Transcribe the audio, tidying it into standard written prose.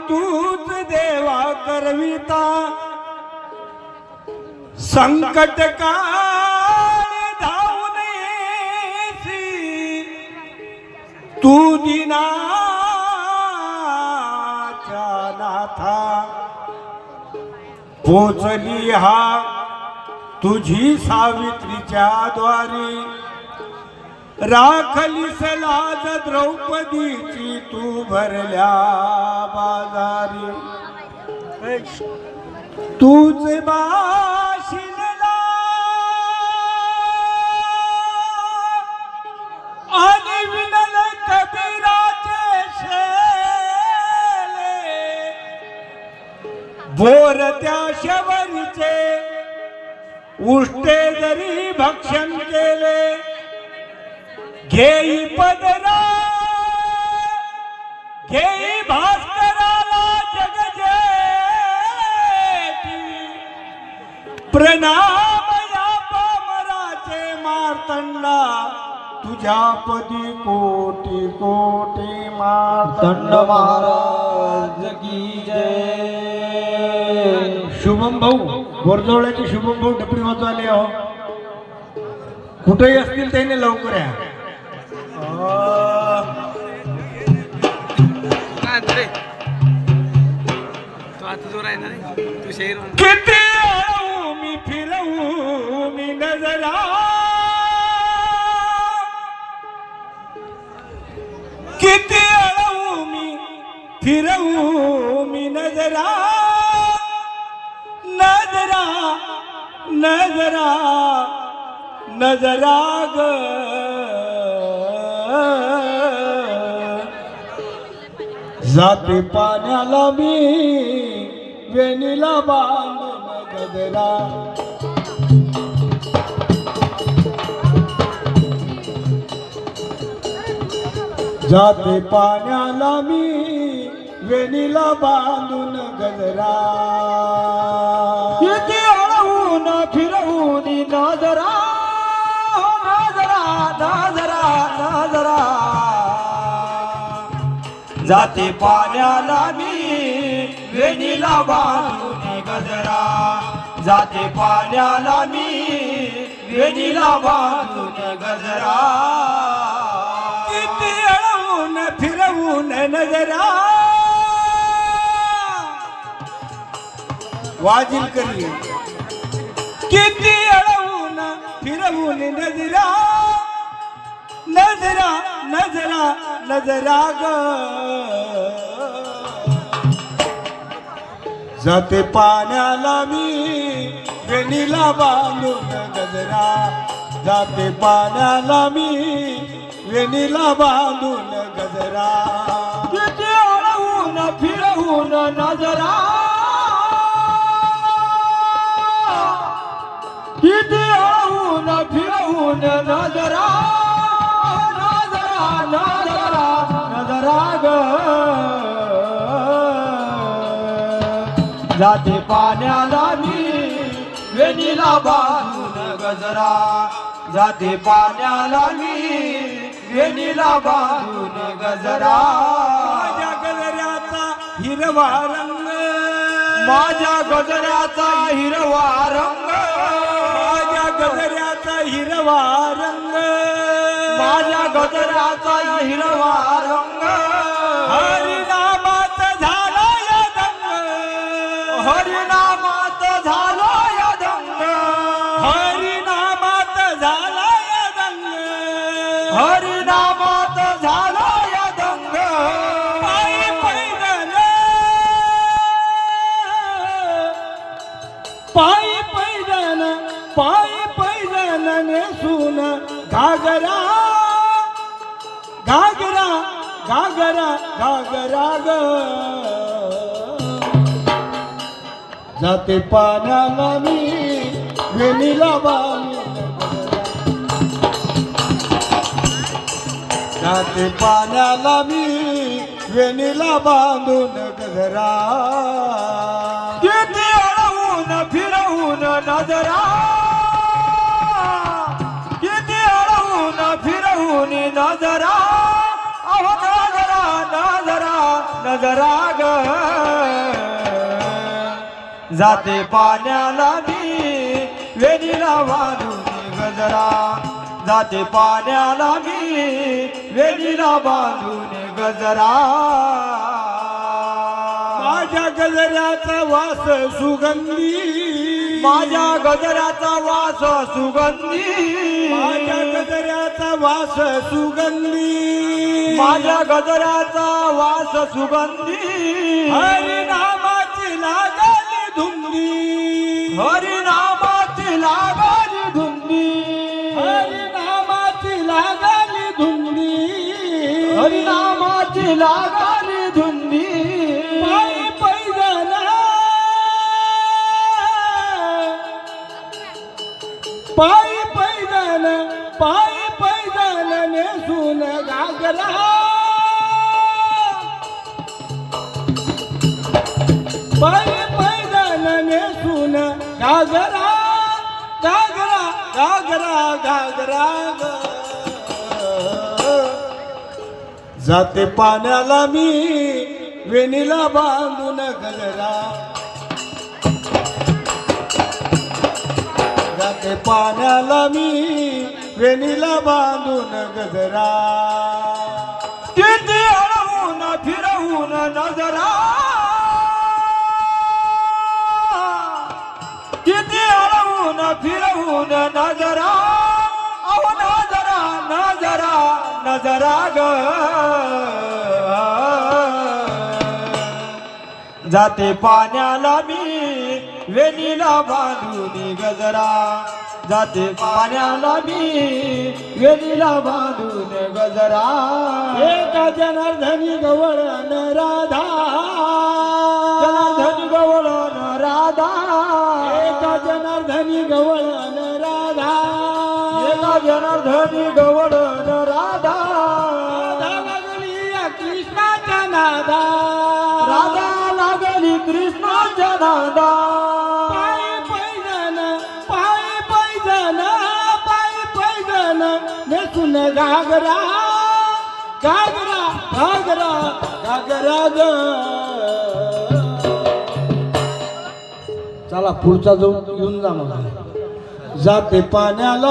तूच देवा करविता संकट काळी धावून येसी तू दिनाच्या नाथा पोचली हा तुझी सावित्रीच्या द्वारी राखलीस लाज द्रौपदीची तू भरल्या बाजारी तूच बाशिनला आणि विनल कबीराचे शेले बोर त्या शबरीचे उष्टे जरी भक्षण केले घेई पदरा घेई भास्कराला जगजेती प्रणाम या पामराचे मार्तंडा तुझ्या पदी कोटी कोटी मार्तंड महाराज की जय. शुभम भाऊ बोरजवळ्याचे शुभम भाऊ डपरी वाजवाले हो कुठेही असतील त्याने लवकर या. किती आळू मी फिरवू मी नजरा किती आळू मी फिरवू मी नजरा नजरा नजरा नजरा ग जाते पाण्याला मी वेणीला बांधून गजरा जाते पाण्याला मी वेणीला बांधून गजरा किती अडवून फिरवून नजरा नजरा नजरा नजरा जाते पाण्याला मी वेणीला बांधून गजरा जाते पाण्याला मी वेणीला बांधून गजरा किती अडवून फिरवून नजरा वाजिल करी किती अडवून फिरवून नजरा नजरा नजरा नजरा ग जाते पाण्याला मी वेणीला बांधून गजरा जाते पाण्याला मी वेणीला बांधून गजरा किती अडवून फिरवून नजरा किती अडवून फिरवून नजरा नजरा नजरा नजरा ग जाते पाण्याला मी वेणीला बांधून गजरा जाते पाण्याला मी वेणीला बांधून गजरा माझ्या गजऱ्याचा हिरवा रंग माझ्या गजऱ्याचा हिरवा रंग माझ्या गजऱ्याचा हिरवा रंग माझ्या गजऱ्याचा हिरवा रंग हरिनामात झाला या दंग हरिनामात झाला या दंग हरिनामात झाला या दंग हरिनामात झाला या दंग पायी पैदल पायी पैदल पायी पैदल नेसून घागरा घागरा घागरा घागरा ग जाते पाण्याला मी वेणीला बांधून जाते पाण्याला मी वेणीला बांधून गजरा किती अडवून फिरवून नजरा किती अडवून फिरवून नजरा अहो नजरा नजरा नजरा ग जाते पाण्याला मी वेणीला बांधून गजरा जाते पाण्याला मी वेणीला बांधून गजरा माझ्या गजऱ्याचा वास सुगंधी माझ्या गजऱ्याचा वास सुगंधी माझ्या गजऱ्याचा वास सुगंधी माझ्या गजऱ्याचा वास सुगंधी हरिनामाची लागली धुंदी हरिनामाची लागली धुंदी हरिनामाची लागली धुंदी हरिनामाची लागली धुंदी पायी पैदल पायी पैदल पायी पैदल नेसून घागरा पायी पैदल नेसून घागरा घागरा घागरा घागरा ग. जाते पाण्याला मी वेणीला बांधून गजरा जाते पाण्याला मी वेणीला बांधून गजरा किती अडवून फिरवून नजरा किती अडवून फिरवून नजरा अहो नजरा नजरा नजरा ग जाते पाण्याला मी वेणीला बांधून गजरा जाते पाण्याला मी वेणीला बांधून गजरा एका जनार्दनी गवळण राधा जनार्दनी गवळण राधा एका जनार्दनी गवळण राधा एका जनार्दनी गवळण राधा राधा लागली या कृष्णाच्या नादा राधा लागली कृष्णाच्या नादा पायी पैदल पायी पैदल पायी पैदल नेसून घागरा घागरा घागरा घागरा ग. चला पुढचा जो घेऊन जा मला जाते पाण्याला